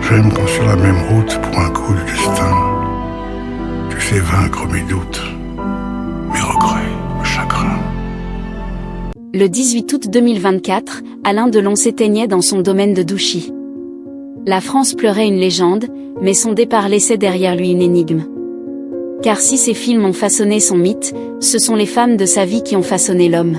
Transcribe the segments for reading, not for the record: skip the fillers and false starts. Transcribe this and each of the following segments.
J'aime qu'on sur la même route pour un coup du destin. Tu sais vaincre mes doutes, mes regrets, mes chagrins. Le 18 août 2024, Alain Delon s'éteignait dans son domaine de Douchy. La France pleurait une légende, mais son départ laissait derrière lui une énigme. Car si ces films ont façonné son mythe, ce sont les femmes de sa vie qui ont façonné l'homme.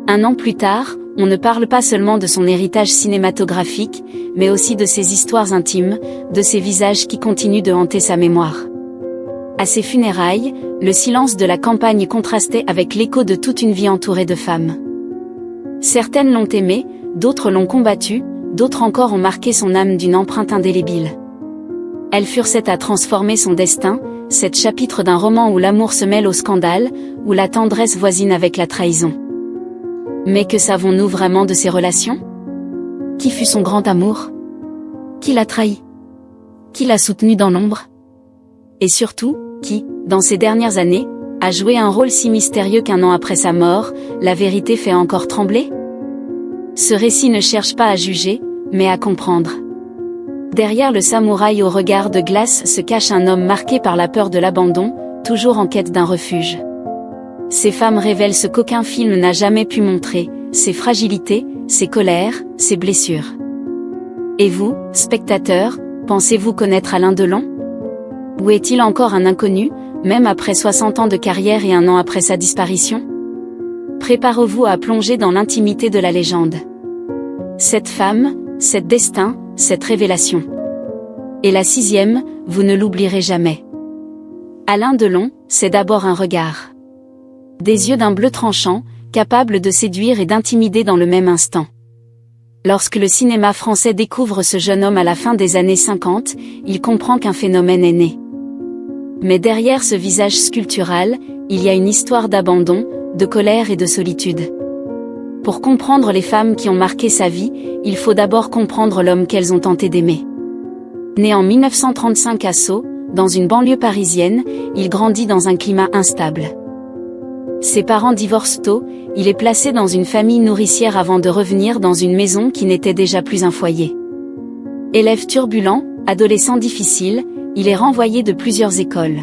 Un an plus tard, on ne parle pas seulement de son héritage cinématographique, mais aussi de ses histoires intimes, de ses visages qui continuent de hanter sa mémoire. À ses funérailles, le silence de la campagne contrastait avec l'écho de toute une vie entourée de femmes. Certaines l'ont aimé, d'autres l'ont combattu, d'autres encore ont marqué son âme d'une empreinte indélébile. Elles furent sept à transformer son destin, sept chapitres d'un roman où l'amour se mêle au scandale, où la tendresse voisine avec la trahison. Mais que savons-nous vraiment de ces relations? Qui fut son grand amour? Qui l'a trahi? Qui l'a soutenu dans l'ombre? Et surtout, qui, dans ces dernières années, a joué un rôle si mystérieux qu'un an après sa mort, la vérité fait encore trembler? Ce récit ne cherche pas à juger, mais à comprendre. Derrière le samouraï au regard de glace se cache un homme marqué par la peur de l'abandon, toujours en quête d'un refuge. Ces femmes révèlent ce qu'aucun film n'a jamais pu montrer, ses fragilités, ses colères, ses blessures. Et vous, spectateurs, pensez-vous connaître Alain Delon? Ou est-il encore un inconnu, même après 60 ans de carrière et un an après sa disparition? Préparez-vous à plonger dans l'intimité de la légende. Cette femme, cet destin, cette révélation. Et la sixième, vous ne l'oublierez jamais. Alain Delon, c'est d'abord un regard. Des yeux d'un bleu tranchant, capables de séduire et d'intimider dans le même instant. Lorsque le cinéma français découvre ce jeune homme à la fin des années 50, il comprend qu'un phénomène est né. Mais derrière ce visage sculptural, il y a une histoire d'abandon, de colère et de solitude. Pour comprendre les femmes qui ont marqué sa vie, il faut d'abord comprendre l'homme qu'elles ont tenté d'aimer. Né en 1935 à Sceaux, dans une banlieue parisienne, il grandit dans un climat instable. Ses parents divorcent tôt, il est placé dans une famille nourricière avant de revenir dans une maison qui n'était déjà plus un foyer. Élève turbulent, adolescent difficile, il est renvoyé de plusieurs écoles.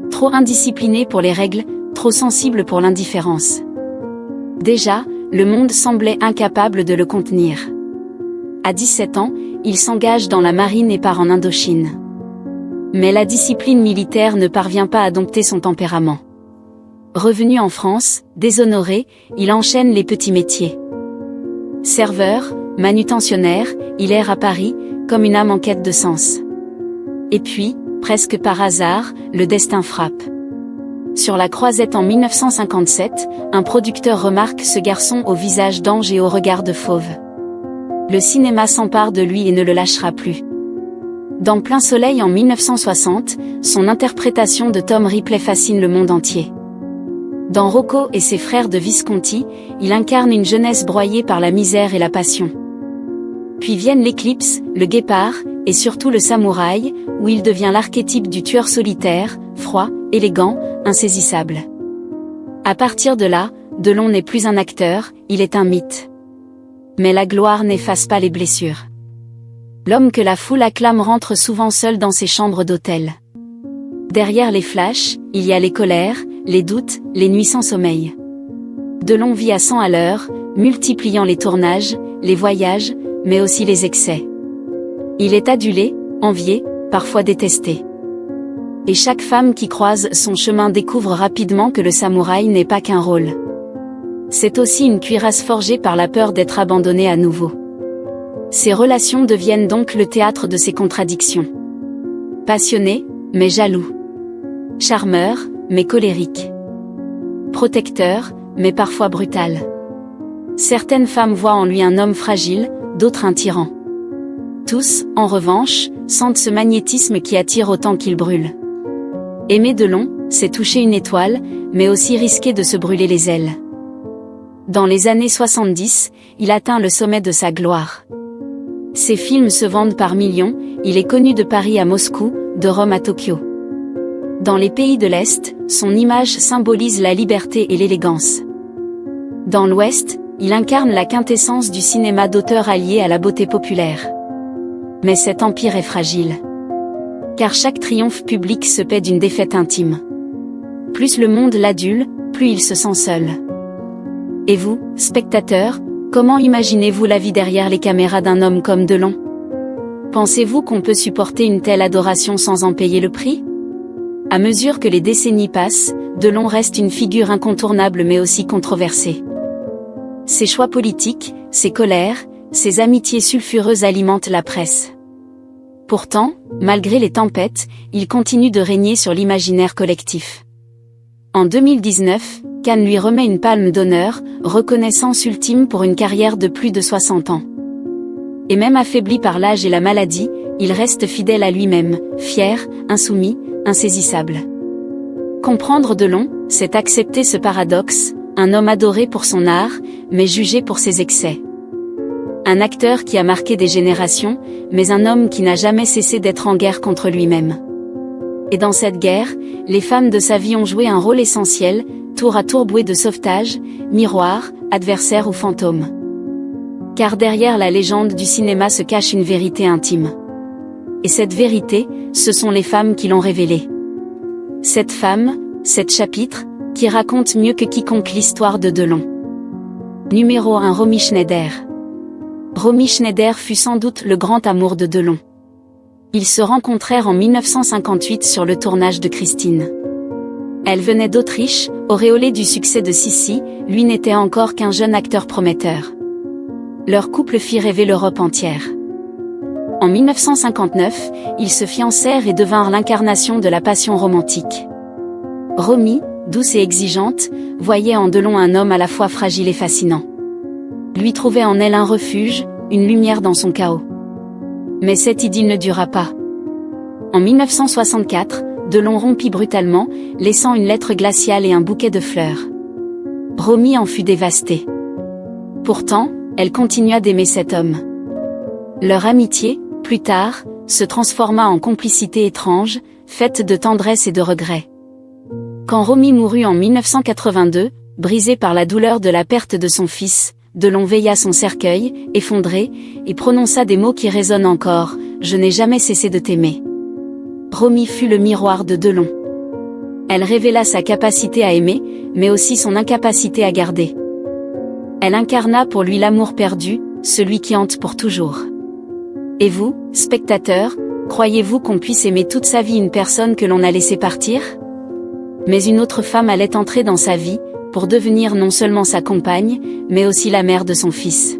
Trop indiscipliné pour les règles, trop sensible pour l'indifférence. Déjà, le monde semblait incapable de le contenir. À 17 ans, il s'engage dans la marine et part en Indochine. Mais la discipline militaire ne parvient pas à dompter son tempérament. Revenu en France, déshonoré, il enchaîne les petits métiers. Serveur, manutentionnaire, il erre à Paris, comme une âme en quête de sens. Et puis, presque par hasard, le destin frappe. Sur la Croisette en 1957, un producteur remarque ce garçon au visage d'ange et au regard de fauve. Le cinéma s'empare de lui et ne le lâchera plus. Dans Plein Soleil en 1960, son interprétation de Tom Ripley fascine le monde entier. Dans Rocco et ses frères de Visconti, il incarne une jeunesse broyée par la misère et la passion. Puis viennent l'Éclipse, le Guépard, et surtout le Samouraï, où il devient l'archétype du tueur solitaire, froid, élégant, insaisissable. À partir de là, Delon n'est plus un acteur, il est un mythe. Mais la gloire n'efface pas les blessures. L'homme que la foule acclame rentre souvent seul dans ses chambres d'hôtel. Derrière les flashs, il y a les colères, les doutes, les nuits sans sommeil. Delon vit à 100 à l'heure, multipliant les tournages, les voyages, mais aussi les excès. Il est adulé, envié, parfois détesté. Et chaque femme qui croise son chemin découvre rapidement que le samouraï n'est pas qu'un rôle. C'est aussi une cuirasse forgée par la peur d'être abandonné à nouveau. Ses relations deviennent donc le théâtre de ses contradictions. Passionné, mais jaloux. Charmeur, mais colérique. Protecteur, mais parfois brutal. Certaines femmes voient en lui un homme fragile, d'autres un tyran. Tous, en revanche, sentent ce magnétisme qui attire autant qu'il brûle. Aimer Delon, c'est toucher une étoile, mais aussi risquer de se brûler les ailes. Dans les années 70, il atteint le sommet de sa gloire. Ses films se vendent par millions, il est connu de Paris à Moscou, de Rome à Tokyo. Dans les pays de l'Est, son image symbolise la liberté et l'élégance. Dans l'Ouest, il incarne la quintessence du cinéma d'auteur allié à la beauté populaire. Mais cet empire est fragile. Car chaque triomphe public se paie d'une défaite intime. Plus le monde l'adule, plus il se sent seul. Et vous, spectateurs, comment imaginez-vous la vie derrière les caméras d'un homme comme Delon? Pensez-vous qu'on peut supporter une telle adoration sans en payer le prix? À mesure que les décennies passent, Delon reste une figure incontournable mais aussi controversée. Ses choix politiques, ses colères, ses amitiés sulfureuses alimentent la presse. Pourtant, malgré les tempêtes, il continue de régner sur l'imaginaire collectif. En 2019, Cannes lui remet une palme d'honneur, reconnaissance ultime pour une carrière de plus de 60 ans. Et même affaibli par l'âge et la maladie, il reste fidèle à lui-même, fier, insoumis, insaisissable. Comprendre Delon, c'est accepter ce paradoxe, un homme adoré pour son art, mais jugé pour ses excès. Un acteur qui a marqué des générations, mais un homme qui n'a jamais cessé d'être en guerre contre lui-même. Et dans cette guerre, les femmes de sa vie ont joué un rôle essentiel, tour à tour bouées de sauvetage, miroir, adversaire ou fantôme. Car derrière la légende du cinéma se cache une vérité intime. Et cette vérité, ce sont les femmes qui l'ont révélée. Cette femme, cet chapitre, qui raconte mieux que quiconque l'histoire de Delon. Numéro 1. Romy Schneider. Romy Schneider fut sans doute le grand amour de Delon. Ils se rencontrèrent en 1958 sur le tournage de Christine. Elle venait d'Autriche, auréolée du succès de Sissi, lui n'était encore qu'un jeune acteur prometteur. Leur couple fit rêver l'Europe entière. En 1959, ils se fiancèrent et devinrent l'incarnation de la passion romantique. Romy, douce et exigeante, voyait en Delon un homme à la fois fragile et fascinant. Lui trouvait en elle un refuge, une lumière dans son chaos. Mais cette idylle ne dura pas. En 1964, Delon rompit brutalement, laissant une lettre glaciale et un bouquet de fleurs. Romy en fut dévastée. Pourtant, elle continua d'aimer cet homme. Leur amitié, plus tard, se transforma en complicité étrange, faite de tendresse et de regret. Quand Romy mourut en 1982, brisée par la douleur de la perte de son fils, Delon veilla son cercueil, effondré, et prononça des mots qui résonnent encore, « Je n'ai jamais cessé de t'aimer ». Romy fut le miroir de Delon. Elle révéla sa capacité à aimer, mais aussi son incapacité à garder. Elle incarna pour lui l'amour perdu, celui qui hante pour toujours. Et vous, spectateurs, croyez-vous qu'on puisse aimer toute sa vie une personne que l'on a laissé partir? Mais une autre femme allait entrer dans sa vie, pour devenir non seulement sa compagne, mais aussi la mère de son fils.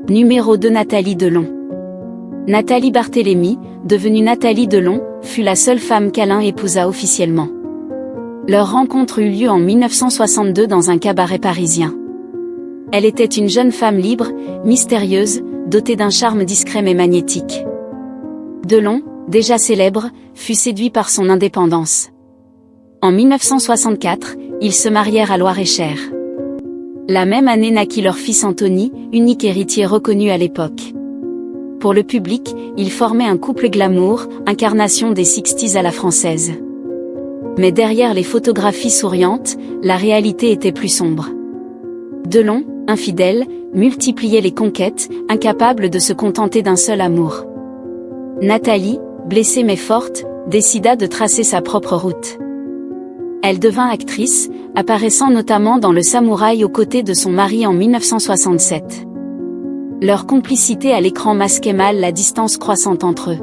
Numéro 2. Nathalie Delon. Nathalie Barthélémy, devenue Nathalie Delon, fut la seule femme qu'Alain épousa officiellement. Leur rencontre eut lieu en 1962 dans un cabaret parisien. Elle était une jeune femme libre, mystérieuse, dotée d'un charme discret mais magnétique. Delon, déjà célèbre, fut séduit par son indépendance. En 1964, ils se marièrent à Loir-et-Cher. La même année naquit leur fils Anthony, unique héritier reconnu à l'époque. Pour le public, ils formaient un couple glamour, incarnation des 60s à la française. Mais derrière les photographies souriantes, la réalité était plus sombre. Delon, infidèle, multipliait les conquêtes, incapable de se contenter d'un seul amour. Nathalie, blessée mais forte, décida de tracer sa propre route. Elle devint actrice, apparaissant notamment dans Le Samouraï aux côtés de son mari en 1967. Leur complicité à l'écran masquait mal la distance croissante entre eux.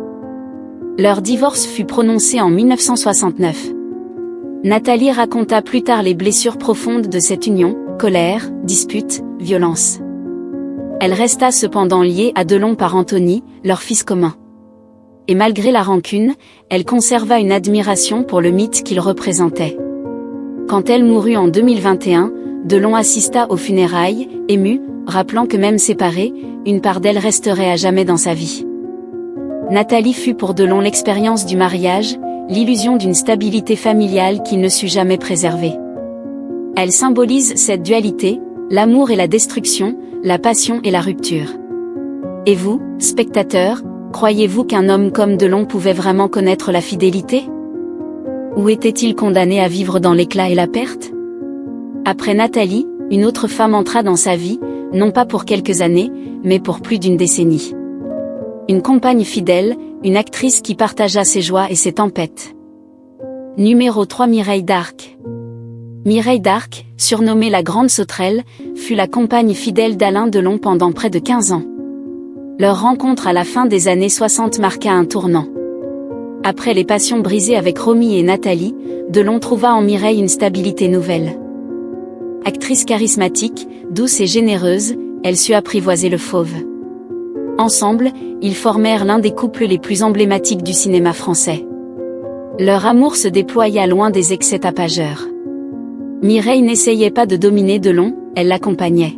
Leur divorce fut prononcé en 1969. Nathalie raconta plus tard les blessures profondes de cette union, colère, disputes, violence. Elle resta cependant liée à Delon par Anthony, leur fils commun. Et malgré la rancune, elle conserva une admiration pour le mythe qu'il représentait. Quand elle mourut en 2021, Delon assista aux funérailles, ému, rappelant que même séparée, une part d'elle resterait à jamais dans sa vie. Nathalie fut pour Delon l'expérience du mariage, l'illusion d'une stabilité familiale qu'il ne sut jamais préserver. Elle symbolise cette dualité, l'amour et la destruction, la passion et la rupture. Et vous, spectateurs, croyez-vous qu'un homme comme Delon pouvait vraiment connaître la fidélité? Ou était-il condamné à vivre dans l'éclat et la perte? Après Nathalie, une autre femme entra dans sa vie, non pas pour quelques années, mais pour plus d'une décennie. Une compagne fidèle, une actrice qui partagea ses joies et ses tempêtes. Numéro 3. Mireille d'Arc. Mireille d'Arc, surnommée la Grande Sauterelle, fut la compagne fidèle d'Alain Delon pendant près de 15 ans. Leur rencontre à la fin des années 60 marqua un tournant. Après les passions brisées avec Romy et Nathalie, Delon trouva en Mireille une stabilité nouvelle. Actrice charismatique, douce et généreuse, elle sut apprivoiser le fauve. Ensemble, ils formèrent l'un des couples les plus emblématiques du cinéma français. Leur amour se déploya loin des excès tapageurs. Mireille n'essayait pas de dominer Delon, elle l'accompagnait.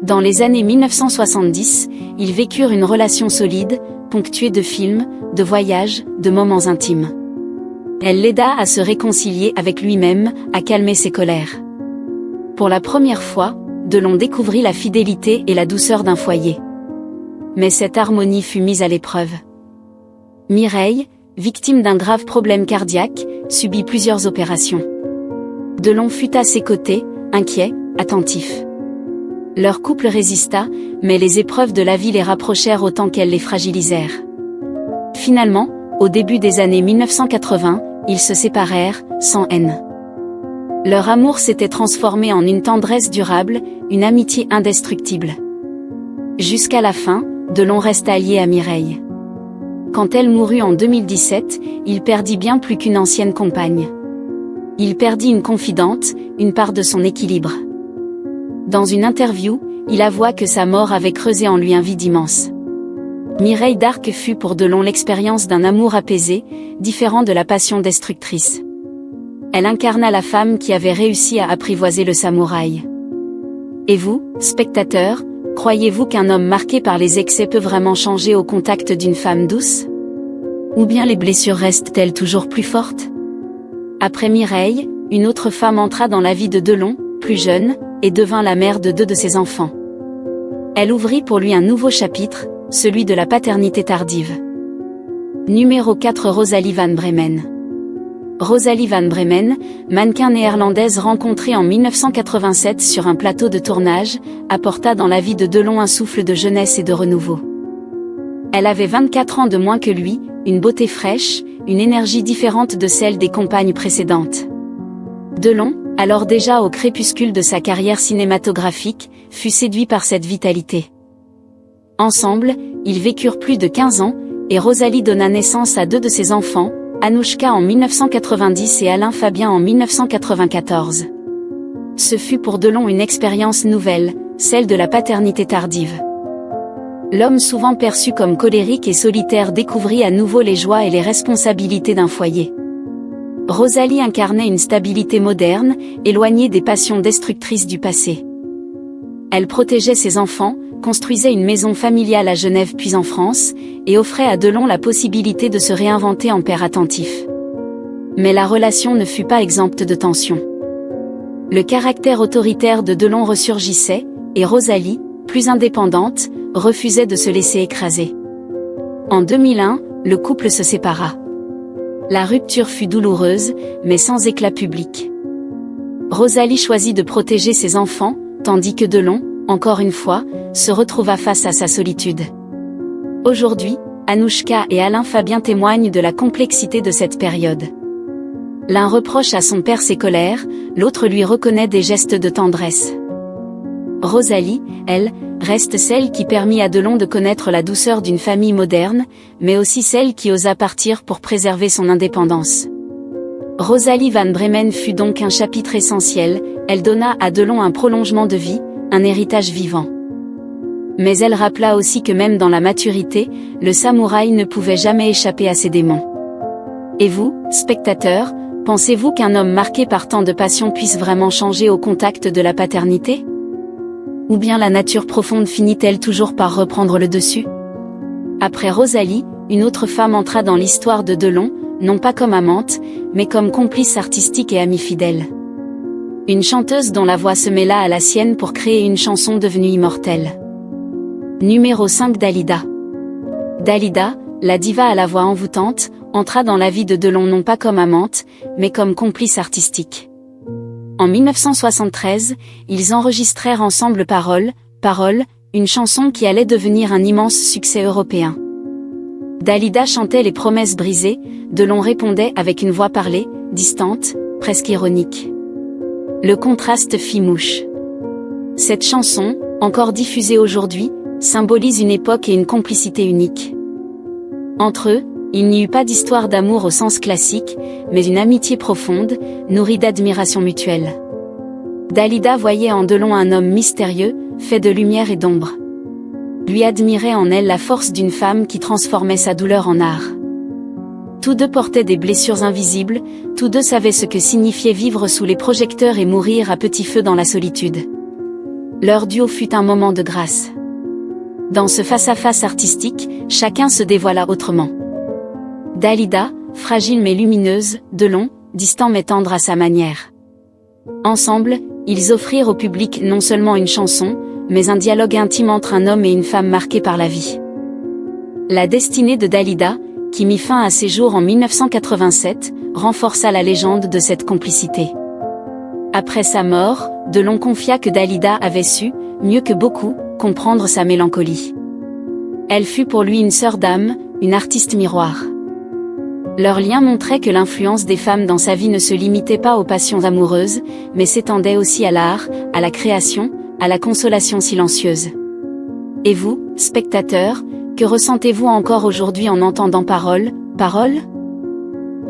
Dans les années 1970, ils vécurent une relation solide, ponctuée de films, de voyages, de moments intimes. Elle l'aida à se réconcilier avec lui-même, à calmer ses colères. Pour la première fois, Delon découvrit la fidélité et la douceur d'un foyer. Mais cette harmonie fut mise à l'épreuve. Mireille, victime d'un grave problème cardiaque, subit plusieurs opérations. Delon fut à ses côtés, inquiet, attentif. Leur couple résista, mais les épreuves de la vie les rapprochèrent autant qu'elles les fragilisèrent. Finalement, au début des années 1980, ils se séparèrent, sans haine. Leur amour s'était transformé en une tendresse durable, une amitié indestructible. Jusqu'à la fin, Delon resta lié à Mireille. Quand elle mourut en 2017, il perdit bien plus qu'une ancienne compagne. Il perdit une confidente, une part de son équilibre. Dans une interview, il avoua que sa mort avait creusé en lui un vide immense. Mireille d'Arc fut pour Delon l'expérience d'un amour apaisé, différent de la passion destructrice. Elle incarna la femme qui avait réussi à apprivoiser le samouraï. Et vous, spectateurs, croyez-vous qu'un homme marqué par les excès peut vraiment changer au contact d'une femme douce? Ou bien les blessures restent-elles toujours plus fortes? Après Mireille, une autre femme entra dans la vie de Delon, plus jeune, et devint la mère de 2 de ses enfants. Elle ouvrit pour lui un nouveau chapitre, celui de la paternité tardive. Numéro 4. Rosalie van Bremen. Rosalie van Bremen, mannequin néerlandaise rencontrée en 1987 sur un plateau de tournage, apporta dans la vie de Delon un souffle de jeunesse et de renouveau. Elle avait 24 ans de moins que lui, une beauté fraîche, une énergie différente de celle des compagnes précédentes. Delon, alors déjà au crépuscule de sa carrière cinématographique, fut séduit par cette vitalité. Ensemble, ils vécurent plus de 15 ans, et Rosalie donna naissance à 2 de ses enfants, Anouchka en 1990 et Alain Fabien en 1994. Ce fut pour Delon une expérience nouvelle, celle de la paternité tardive. L'homme souvent perçu comme colérique et solitaire découvrit à nouveau les joies et les responsabilités d'un foyer. Rosalie incarnait une stabilité moderne, éloignée des passions destructrices du passé. Elle protégeait ses enfants, construisait une maison familiale à Genève puis en France, et offrait à Delon la possibilité de se réinventer en père attentif. Mais la relation ne fut pas exempte de tensions. Le caractère autoritaire de Delon ressurgissait, et Rosalie, plus indépendante, refusait de se laisser écraser. En 2001, le couple se sépara. La rupture fut douloureuse, mais sans éclat public. Rosalie choisit de protéger ses enfants, tandis que Delon, encore une fois, se retrouva face à sa solitude. Aujourd'hui, Anouchka et Alain Fabien témoignent de la complexité de cette période. L'un reproche à son père ses colères, l'autre lui reconnaît des gestes de tendresse. Rosalie, elle, reste celle qui permit à Delon de connaître la douceur d'une famille moderne, mais aussi celle qui osa partir pour préserver son indépendance. Rosalie van Bremen fut donc un chapitre essentiel, elle donna à Delon un prolongement de vie, un héritage vivant. Mais elle rappela aussi que même dans la maturité, le samouraï ne pouvait jamais échapper à ses démons. Et vous, spectateurs, pensez-vous qu'un homme marqué par tant de passion puisse vraiment changer au contact de la paternité? Ou bien la nature profonde finit-elle toujours par reprendre le dessus? Après Rosalie, une autre femme entra dans l'histoire de Delon, non pas comme amante, mais comme complice artistique et amie fidèle. Une chanteuse dont la voix se mêla à la sienne pour créer une chanson devenue immortelle. Numéro 5. Dalida. Dalida, la diva à la voix envoûtante, entra dans la vie de Delon non pas comme amante, mais comme complice artistique. En 1973, ils enregistrèrent ensemble Parole, une chanson qui allait devenir un immense succès européen. Dalida chantait les promesses brisées, Delon répondait avec une voix parlée, distante, presque ironique. Le contraste fit mouche. Cette chanson, encore diffusée aujourd'hui, symbolise une époque et une complicité unique. Entre eux, il n'y eut pas d'histoire d'amour au sens classique, mais une amitié profonde, nourrie d'admiration mutuelle. Dalida voyait en Delon un homme mystérieux, fait de lumière et d'ombre. Lui admirait en elle la force d'une femme qui transformait sa douleur en art. Tous deux portaient des blessures invisibles, tous deux savaient ce que signifiait vivre sous les projecteurs et mourir à petit feu dans la solitude. Leur duo fut un moment de grâce. Dans ce face-à-face artistique, chacun se dévoila autrement. Dalida, fragile mais lumineuse, Delon, distant mais tendre à sa manière. Ensemble, ils offrirent au public non seulement une chanson, mais un dialogue intime entre un homme et une femme marqués par la vie. La destinée de Dalida, qui mit fin à ses jours en 1987, renforça la légende de cette complicité. Après sa mort, Delon confia que Dalida avait su, mieux que beaucoup, comprendre sa mélancolie. Elle fut pour lui une sœur d'âme, une artiste miroir. Leur lien montrait que l'influence des femmes dans sa vie ne se limitait pas aux passions amoureuses, mais s'étendait aussi à l'art, à la création, à la consolation silencieuse. Et vous, spectateurs, que ressentez-vous encore aujourd'hui en entendant Parole, Parole ?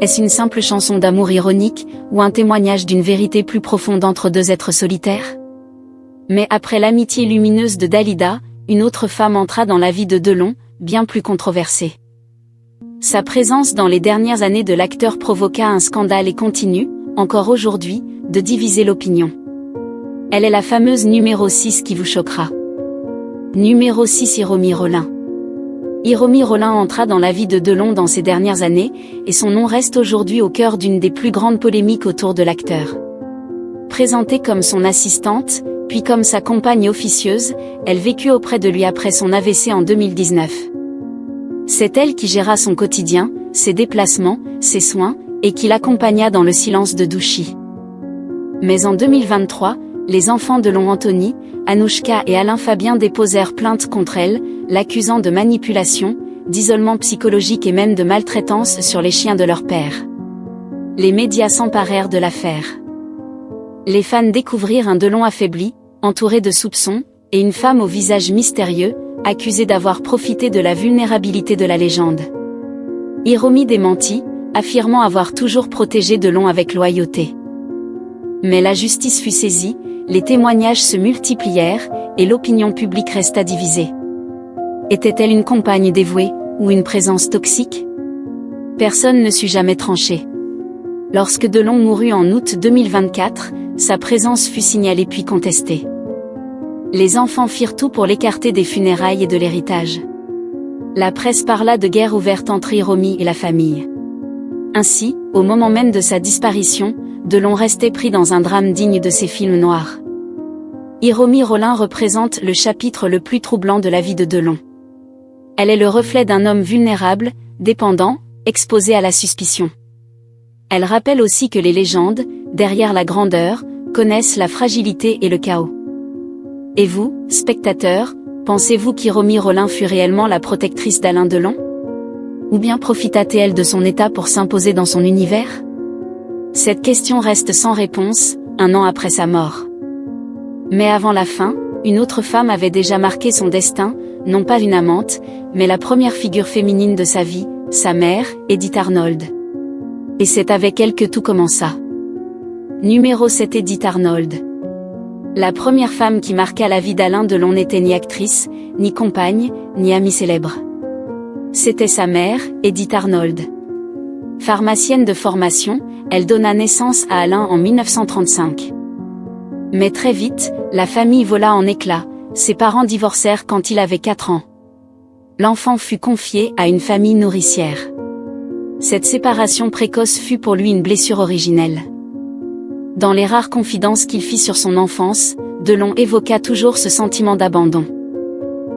Est-ce une simple chanson d'amour ironique, ou un témoignage d'une vérité plus profonde entre deux êtres solitaires ? Mais après l'amitié lumineuse de Dalida, une autre femme entra dans la vie de Delon, bien plus controversée. Sa présence dans les dernières années de l'acteur provoqua un scandale et continue, encore aujourd'hui, de diviser l'opinion. Elle est la fameuse numéro 6 qui vous choquera. Numéro 6 Hiromi Rolin. Hiromi Rolin entra dans la vie de Delon dans ces dernières années, et son nom reste aujourd'hui au cœur d'une des plus grandes polémiques autour de l'acteur. Présentée comme son assistante, puis comme sa compagne officieuse, elle vécut auprès de lui après son AVC en 2019. C'est elle qui géra son quotidien, ses déplacements, ses soins, et qui l'accompagna dans le silence de Douchy. Mais en 2023, les enfants de Delon Anthony, Anouchka et Alain Fabien déposèrent plainte contre elle, l'accusant de manipulation, d'isolement psychologique et même de maltraitance sur les chiens de leur père. Les médias s'emparèrent de l'affaire. Les fans découvrirent un Delon affaibli, entouré de soupçons, et une femme au visage mystérieux, accusée d'avoir profité de la vulnérabilité de la légende. Hiromi démentit, affirmant avoir toujours protégé Delon avec loyauté. Mais la justice fut saisie, les témoignages se multiplièrent, et l'opinion publique resta divisée. Était-elle une compagne dévouée, ou une présence toxique ? Personne ne sut jamais trancher. Lorsque Delon mourut en août 2024, sa présence fut signalée puis contestée. Les enfants firent tout pour l'écarter des funérailles et de l'héritage. La presse parla de guerre ouverte entre Hiromi et la famille. Ainsi, au moment même de sa disparition, Delon restait pris dans un drame digne de ses films noirs. Hiromi Rolin représente le chapitre le plus troublant de la vie de Delon. Elle est le reflet d'un homme vulnérable, dépendant, exposé à la suspicion. Elle rappelle aussi que les légendes, derrière la grandeur, connaissent la fragilité et le chaos. Et vous, spectateurs, pensez-vous qu'Hiromi Rolin fut réellement la protectrice d'Alain Delon ? Ou bien profita-t-elle de son état pour s'imposer dans son univers ? Cette question reste sans réponse, un an après sa mort. Mais avant la fin, une autre femme avait déjà marqué son destin, non pas une amante, mais la première figure féminine de sa vie, sa mère, Edith Arnold. Et c'est avec elle que tout commença. Numéro 7 Edith Arnold. La première femme qui marqua la vie d'Alain Delon n'était ni actrice, ni compagne, ni amie célèbre. C'était sa mère, Edith Arnold. Pharmacienne de formation, elle donna naissance à Alain en 1935. Mais très vite, la famille vola en éclats, ses parents divorcèrent quand il avait 4 ans. L'enfant fut confié à une famille nourricière. Cette séparation précoce fut pour lui une blessure originelle. Dans les rares confidences qu'il fit sur son enfance, Delon évoqua toujours ce sentiment d'abandon.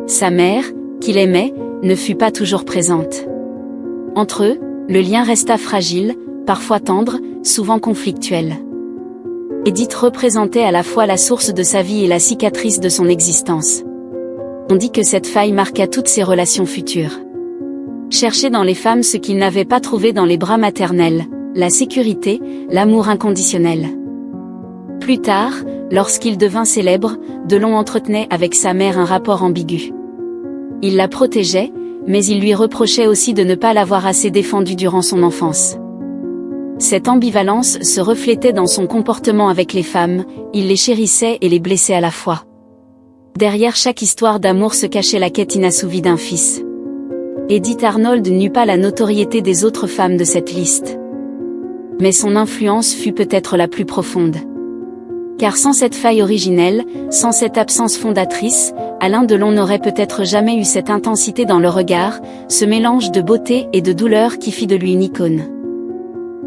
Sa mère, qu'il aimait, ne fut pas toujours présente. Entre eux, le lien resta fragile, parfois tendre, souvent conflictuel. Edith représentait à la fois la source de sa vie et la cicatrice de son existence. On dit que cette faille marqua toutes ses relations futures. Chercher dans les femmes ce qu'il n'avait pas trouvé dans les bras maternels, la sécurité, l'amour inconditionnel. Plus tard, lorsqu'il devint célèbre, Delon entretenait avec sa mère un rapport ambigu. Il la protégeait, mais il lui reprochait aussi de ne pas l'avoir assez défendue durant son enfance. Cette ambivalence se reflétait dans son comportement avec les femmes, il les chérissait et les blessait à la fois. Derrière chaque histoire d'amour se cachait la quête inassouvie d'un fils. Edith Arnold n'eut pas la notoriété des autres femmes de cette liste. Mais son influence fut peut-être la plus profonde. Car sans cette faille originelle, sans cette absence fondatrice, Alain Delon n'aurait peut-être jamais eu cette intensité dans le regard, ce mélange de beauté et de douleur qui fit de lui une icône.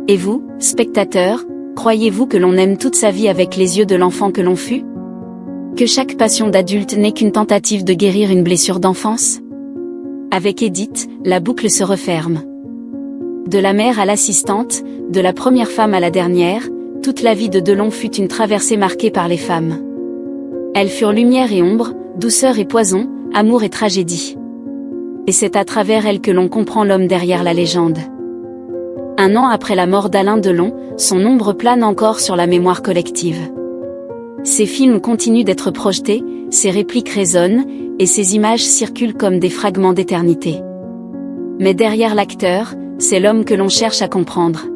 Et vous, spectateurs, croyez-vous que l'on aime toute sa vie avec les yeux de l'enfant que l'on fut? Que chaque passion d'adulte n'est qu'une tentative de guérir une blessure d'enfance? Avec Edith, la boucle se referme. De la mère à l'assistante, de la première femme à la dernière, toute la vie de Delon fut une traversée marquée par les femmes. Elles furent lumière et ombre, douceur et poison, amour et tragédie. Et c'est à travers elles que l'on comprend l'homme derrière la légende. Un an après la mort d'Alain Delon, son ombre plane encore sur la mémoire collective. Ses films continuent d'être projetés, ses répliques résonnent, et ses images circulent comme des fragments d'éternité. Mais derrière l'acteur, c'est l'homme que l'on cherche à comprendre.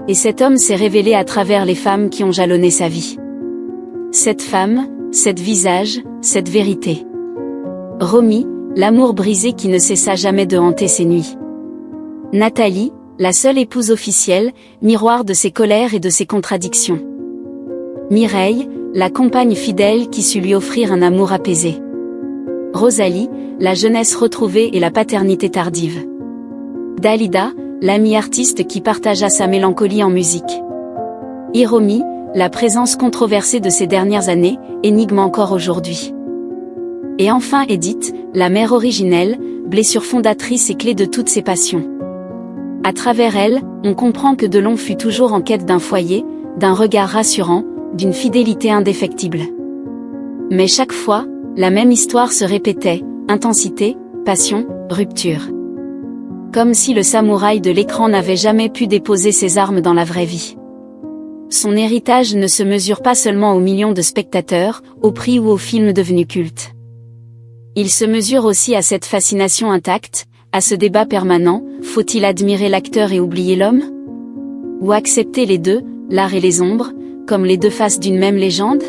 Et cet homme s'est révélé à travers les femmes qui ont jalonné sa vie. Cette femme, cet visage, cette vérité. Romy, l'amour brisé qui ne cessa jamais de hanter ses nuits. Nathalie, la seule épouse officielle, miroir de ses colères et de ses contradictions. Mireille, la compagne fidèle qui sut lui offrir un amour apaisé. Rosalie, la jeunesse retrouvée et la paternité tardive. Dalida, l'amie artiste qui partagea sa mélancolie en musique. Hiromi, la présence controversée de ces dernières années, énigme encore aujourd'hui. Et enfin Edith, la mère originelle, blessure fondatrice et clé de toutes ses passions. À travers elle, on comprend que Delon fut toujours en quête d'un foyer, d'un regard rassurant, d'une fidélité indéfectible. Mais chaque fois, la même histoire se répétait, intensité, passion, rupture. Comme si le samouraï de l'écran n'avait jamais pu déposer ses armes dans la vraie vie. Son héritage ne se mesure pas seulement aux millions de spectateurs, au prix ou aux films devenus cultes. Il se mesure aussi à cette fascination intacte, à ce débat permanent, faut-il admirer l'acteur et oublier l'homme? Ou accepter les deux, l'art et les ombres, comme les deux faces d'une même légende?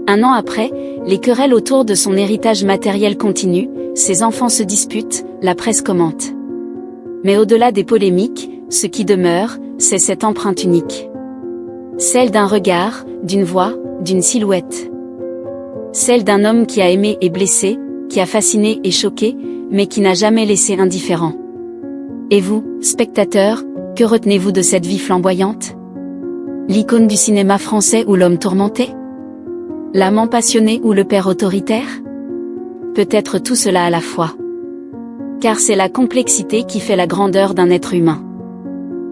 Un an après, les querelles autour de son héritage matériel continuent, ses enfants se disputent, la presse commente. Mais au-delà des polémiques, ce qui demeure, c'est cette empreinte unique. Celle d'un regard, d'une voix, d'une silhouette. Celle d'un homme qui a aimé et blessé, qui a fasciné et choqué, mais qui n'a jamais laissé indifférent. Et vous, spectateurs, que retenez-vous de cette vie flamboyante? L'icône du cinéma français ou l'homme tourmenté? L'amant passionné ou le père autoritaire? Peut-être tout cela à la fois. Car c'est la complexité qui fait la grandeur d'un être humain.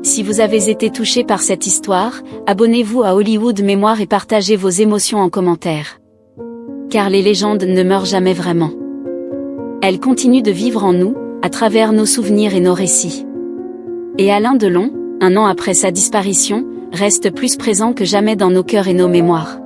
Si vous avez été touché par cette histoire, abonnez-vous à Hollywood Mémoire et partagez vos émotions en commentaire. Car les légendes ne meurent jamais vraiment. Elles continuent de vivre en nous, à travers nos souvenirs et nos récits. Et Alain Delon, un an après sa disparition, reste plus présent que jamais dans nos cœurs et nos mémoires.